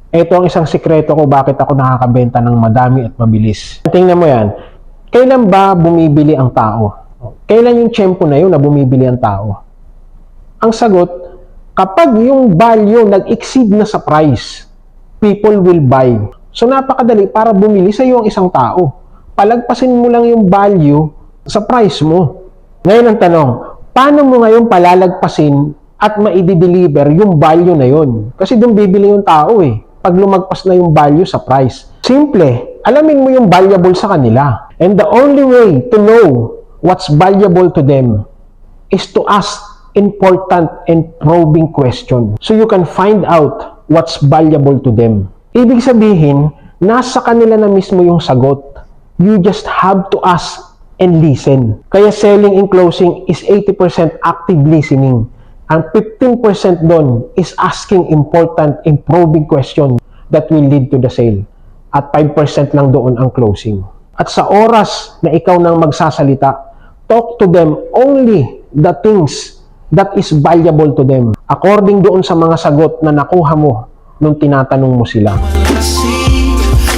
Ito ang isang sikreto ko bakit ako nakakabenta ng madami at mabilis. Tingnan mo yan. Kailan ba bumibili ang tao? Kailan yung tiyempo na yun na bumibili ang tao? Ang sagot, kapag yung value nag-exceed na sa price, people will buy. So napakadali para bumili sa iyo ang isang tao. Palagpasin mo lang yung value sa price mo. Ngayon ang tanong, paano mo ngayon palalagpasin at maidi-deliver yung value na yun? Kasi doon bibili yung tao eh. Pag lumagpas na yung value sa price. Simple, alamin mo yung valuable sa kanila. And the only way to know what's valuable to them is to ask important and probing question. So you can find out what's valuable to them. Ibig sabihin, nasa kanila na mismo yung sagot. You just have to ask and listen. Kaya selling and closing is 80% active listening. Ang 15% doon is asking important and probing question that will lead to the sale. At 5% lang doon ang closing. At sa oras na ikaw nang magsasalita, talk to them only the things that is valuable to them. According doon sa mga sagot na nakuha mo nung tinatanong mo sila.